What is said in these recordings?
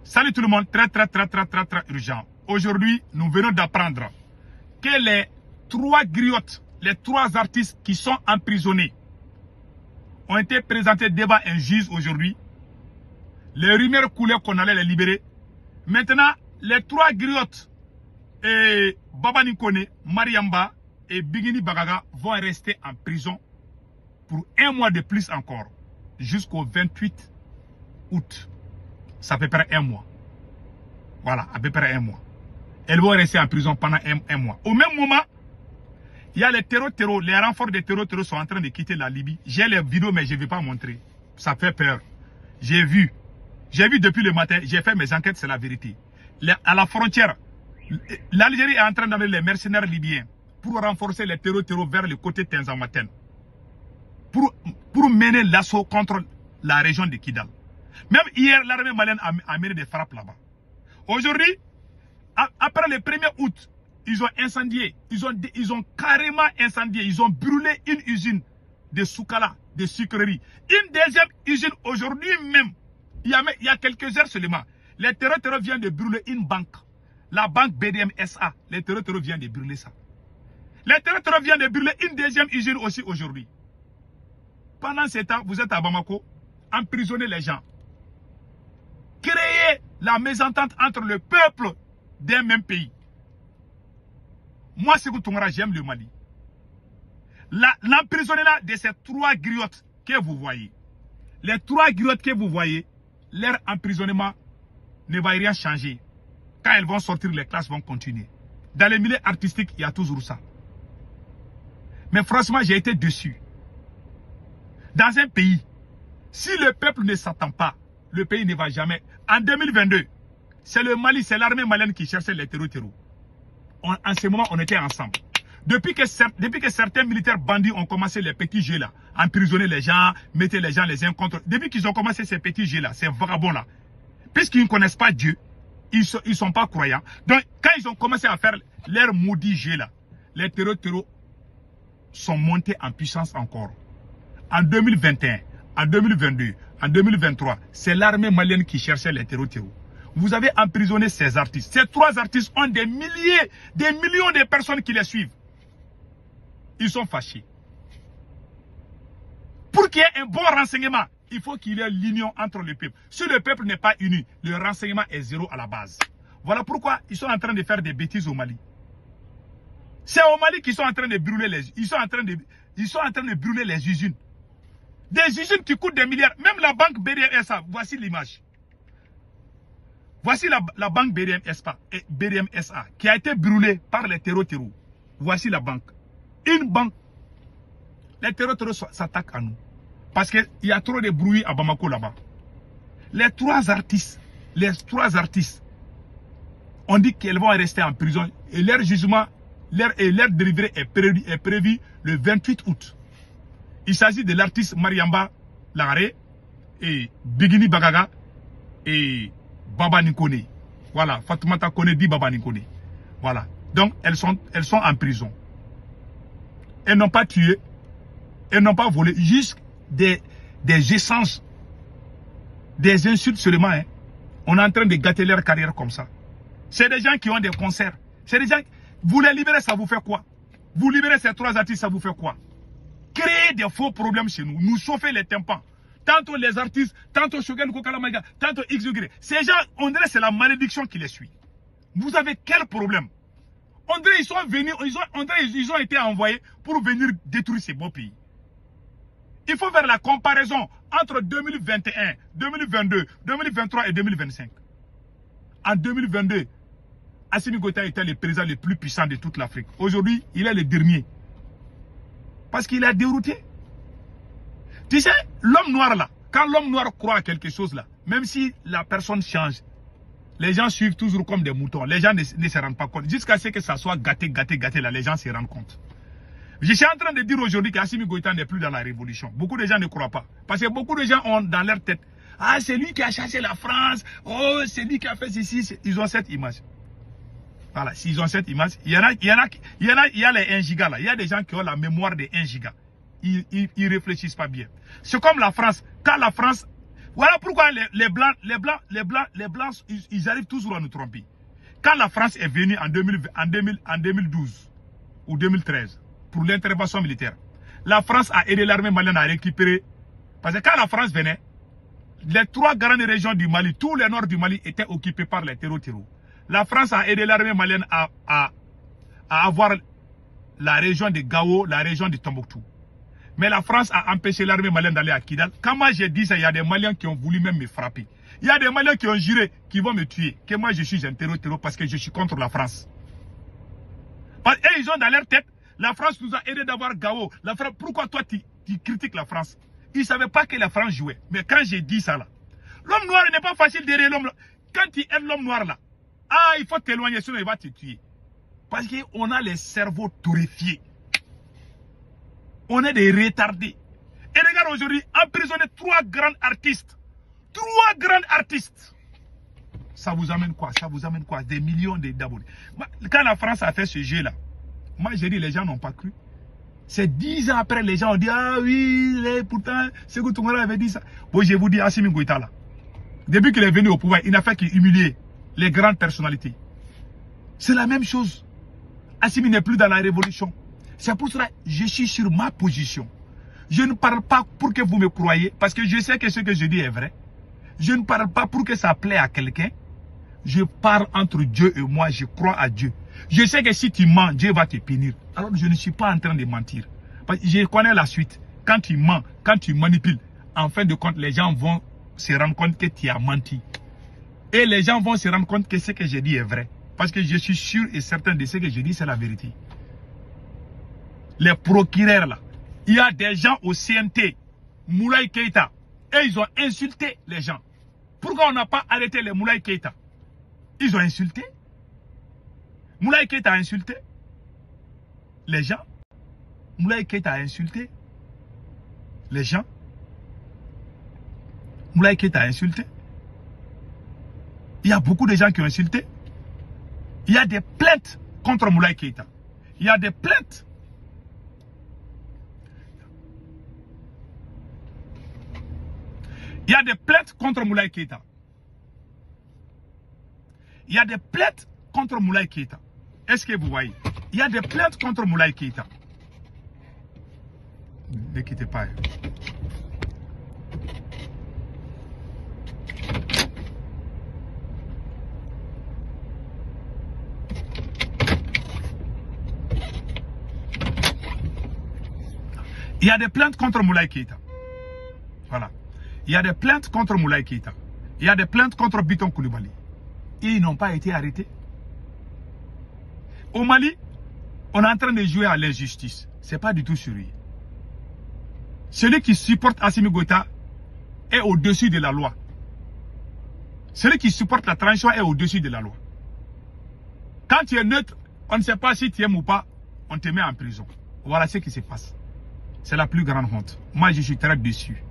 Salut tout le monde, très urgent. Aujourd'hui, nous venons d'apprendre que les 3 griottes, les 3 artistes qui sont emprisonnés ont été présentés devant un juge aujourd'hui. Les rumeurs coulaient qu'on allait les libérer. Maintenant, les 3 griottes, Baba Ninkone, Mariamba et Bigini Bagaga vont rester en prison pour 1 mois de plus encore, jusqu'au 28 août. Ça fait près 1 mois. Voilà, à peu près 1 mois. Elles vont rester en prison pendant un mois. Au même moment, il y a les terreaux, les renforts des terreaux sont en train de quitter la Libye. J'ai les vidéos, mais je ne vais pas montrer. Ça fait peur. J'ai vu depuis le matin, j'ai fait mes enquêtes, c'est la vérité. À la frontière, l'Algérie est en train d'amener les mercenaires libyens pour renforcer les terreaux vers le côté Tenzamaten. Pour mener l'assaut contre la région de Kidal. Même hier, l'armée malienne a mené des frappes là-bas. Aujourd'hui, après le 1er août, ils ont incendié, ils ont carrément incendié, ils ont brûlé une usine de Soukala, de sucrerie. Une deuxième usine aujourd'hui même, il y a quelques heures seulement, les terroristes viennent de brûler une banque. La banque BDM SA, les terroristes viennent de brûler ça. Les terroristes viennent de brûler une deuxième usine aussi aujourd'hui. Pendant ce temps, vous êtes à Bamako, emprisonnez les gens. Créer la mésentente entre le peuple d'un même pays. Moi, Sékou Toungara, j'aime le Mali. L'emprisonnement de ces 3 griottes que vous voyez, les 3 griottes que vous voyez, leur emprisonnement ne va rien changer. Quand elles vont sortir, les classes vont continuer. Dans les milieux artistiques, il y a toujours ça. Mais franchement, j'ai été déçu. Dans un pays, si le peuple ne s'attend pas, le pays ne va jamais. En 2022, c'est le Mali, c'est l'armée malienne qui cherchait les terreaux. En ce moment, on était ensemble. Depuis que certains militaires bandits ont commencé les petits jeux là, emprisonner les gens, mettre les gens les uns contre. Depuis qu'ils ont commencé ces petits jeux là, ces vagabonds là, puisqu'ils ne connaissent pas Dieu, ils ne sont pas croyants. Donc, quand ils ont commencé à faire leur maudit jeu là, les terreaux sont montés en puissance encore. En 2021, en 2022, en 2023, c'est l'armée malienne qui cherchait les terreaux. Vous avez emprisonné ces artistes. Ces 3 artistes ont des milliers, des millions de personnes qui les suivent. Ils sont fâchés. Pour qu'il y ait un bon renseignement, il faut qu'il y ait l'union entre le peuple. Si le peuple n'est pas uni, le renseignement est zéro à la base. Voilà pourquoi ils sont en train de faire des bêtises au Mali. C'est au Mali qu'ils sont en train de brûler ils sont en train de brûler les usines. Des usines qui coûtent des milliards. Même la banque BDM SA, voici l'image. Voici la banque BDM SA qui a été brûlée par les terreaux. Voici la banque. Une banque. Les terreaux s'attaquent à nous. Parce qu'il y a trop de bruit à Bamako là-bas. Les 3 artistes, on dit qu'elles vont rester en prison. Et leur jugement, leur délivré est prévu le 28 août. Il s'agit de l'artiste Mariamba Lagaré et Bigini Bagaga et Baba Ninkone. Voilà, Fatoumata Kone dit Baba Ninkone. Voilà. Donc, elles sont en prison. Elles n'ont pas tué, elles n'ont pas volé, juste des échanges, des insultes seulement. Hein. On est en train de gâter leur carrière comme ça. C'est des gens qui ont des concerts. C'est des gens, vous les libérez, ça vous fait quoi? Vous libérez ces 3 artistes, ça vous fait quoi? Créer des faux problèmes chez nous, nous chauffer les tympans. Tantôt les artistes, tantôt Shogun Kokalamaga, tantôt XY. Ces gens, on dirait que c'est la malédiction qui les suit. Vous avez quel problème? On dirait qu'ils sont venus, ils ont été envoyés pour venir détruire ces beaux pays. Il faut faire la comparaison entre 2021, 2022, 2023 et 2025. En 2022, Assimi Goïta était le président le plus puissant de toute l'Afrique. Aujourd'hui, il est le dernier. Parce qu'il a dérouté. Tu sais, l'homme noir là, quand l'homme noir croit à quelque chose là, même si la personne change, les gens suivent toujours comme des moutons. Les gens ne se rendent pas compte. Jusqu'à ce que ça soit gâté là, les gens se rendent compte. Je suis en train de dire aujourd'hui qu'Assimi Goïta n'est plus dans la révolution. Beaucoup de gens ne croient pas. Parce que beaucoup de gens ont dans leur tête, ah, c'est lui qui a chassé la France, oh, c'est lui qui a fait ceci. Ils ont cette image. Voilà, s'ils ont cette image, il y a les 1 giga là. Il y a des gens qui ont la mémoire de 1 giga. Ils ne réfléchissent pas bien. C'est comme la France. Quand la France Voilà pourquoi les Blancs, ils arrivent toujours à nous tromper. Quand la France est venue en 2012 ou 2013 pour l'intervention militaire, la France a aidé l'armée malienne à récupérer. Parce que quand la France venait, les 3 grandes régions du Mali, tout le nord du Mali étaient occupés par les terreaux. La France a aidé l'armée malienne à avoir la région de Gao, la région de Tombouctou. Mais la France a empêché l'armée malienne d'aller à Kidal. Quand moi j'ai dit ça, il y a des Maliens qui ont voulu même me frapper. Il y a des Maliens qui ont juré qu'ils vont me tuer. Que moi je suis un terreau parce que je suis contre la France. Et ils ont dans leur tête, la France nous a aidé d'avoir Gao. La France, pourquoi toi tu critiques la France? Ils ne savaient pas que la France jouait. Mais quand j'ai dit ça là, l'homme noir n'est pas facile derrière l'homme. Quand tu aides l'homme noir là, il faut t'éloigner, sinon il va te tuer. Parce qu'on a les cerveaux torréfiés. On est des retardés. Et regarde aujourd'hui, emprisonner 3 grands artistes. 3 grands artistes. Ça vous amène quoi? Ça vous amène quoi? Des millions d'abonnés. Quand la France a fait ce jeu-là, moi j'ai dit les gens n'ont pas cru. C'est 10 ans après, les gens ont dit, ah oui, pourtant, Sékou Touré avait dit ça. Bon, je vous dis, Assimi Goïta là, depuis qu'il est venu au pouvoir, il n'a fait qu'humilier les grandes personnalités. C'est la même chose. Assimi n'est plus dans la révolution. C'est pour cela que je suis sur ma position. Je ne parle pas pour que vous me croyez, parce que je sais que ce que je dis est vrai. Je ne parle pas pour que ça plaît à quelqu'un. Je parle entre Dieu et moi, je crois à Dieu. Je sais que si tu mens, Dieu va te punir. Alors je ne suis pas en train de mentir. Parce que je connais la suite. Quand tu mens, quand tu manipules, en fin de compte, les gens vont se rendre compte que tu as menti. Et les gens vont se rendre compte que ce que j'ai dit est vrai. Parce que je suis sûr et certain de ce que je dis, c'est la vérité. Les procureurs là, il y a des gens au CNT, Moulay Keïta, et ils ont insulté les gens. Pourquoi on n'a pas arrêté les Moulay Keïta? Ils ont insulté. Moulay Keïta a insulté les gens. Moulay Keïta a insulté les gens. Moulay Keïta a insulté. Il y a beaucoup de gens qui ont insulté. Il y a des plaintes contre Moulay Keïta. Il y a des plaintes. Il y a des plaintes contre Moulay Keïta. Il y a des plaintes contre Moulay Keïta. Est-ce que vous voyez? Il y a des plaintes contre Moulay Keïta. Ne quittez pas. Il y a des plaintes contre Moulay Keïta. Voilà. Il y a des plaintes contre Moulay Keïta. Il y a des plaintes contre Biton Koulibaly. Ils n'ont pas été arrêtés. Au Mali, on est en train de jouer à l'injustice. Ce n'est pas du tout sérieux. Celui qui supporte Assimi Goïta est au-dessus de la loi. Celui qui supporte la transition est au-dessus de la loi. Quand tu es neutre, on ne sait pas si tu aimes ou pas, on te met en prison. Voilà ce qui se passe. C'est la plus grande honte. Moi, je suis très déçu.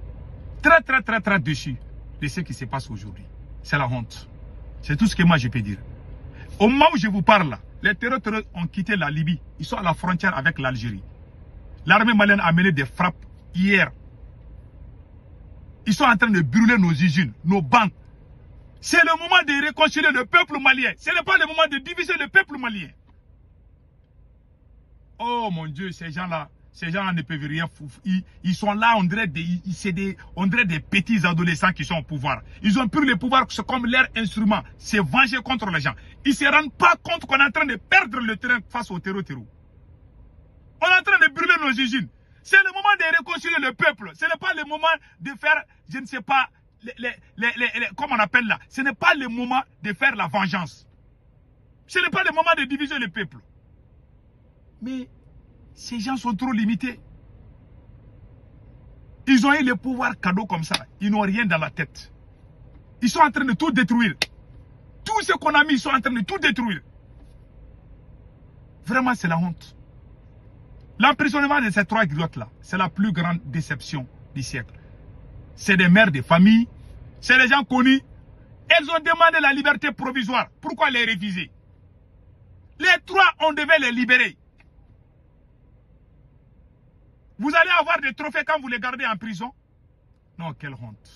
Très déçu de ce qui se passe aujourd'hui. C'est la honte. C'est tout ce que moi je peux dire. Au moment où je vous parle là, les terroristes ont quitté la Libye. Ils sont à la frontière avec l'Algérie. L'armée malienne a mené des frappes hier. Ils sont en train de brûler nos usines, nos banques. C'est le moment de réconcilier le peuple malien. Ce n'est pas le moment de diviser le peuple malien. Oh mon Dieu, ces gens-là ne peuvent rien foutre. Ils sont là, on dirait des petits adolescents qui sont au pouvoir. Ils ont pris le pouvoir comme leur instrument. C'est venger contre les gens. Ils ne se rendent pas compte qu'on est en train de perdre le terrain face au terreau. On est en train de brûler nos usines. C'est le moment de réconcilier le peuple. Ce n'est pas le moment de faire, je ne sais pas, comment on appelle là. Ce n'est pas le moment de faire la vengeance. Ce n'est pas le moment de diviser le peuple. Mais ces gens sont trop limités. Ils ont eu le pouvoir cadeau comme ça. Ils n'ont rien dans la tête. Ils sont en train de tout détruire. Tout ce qu'on a mis, ils sont en train de tout détruire. Vraiment, c'est la honte. L'emprisonnement de ces 3 griottes-là, c'est la plus grande déception du siècle. C'est des mères de famille, c'est des gens connus. Elles ont demandé la liberté provisoire. Pourquoi les refuser? Les 3, on devait les libérer. Vous allez avoir des trophées quand vous les gardez en prison? Non, quelle honte.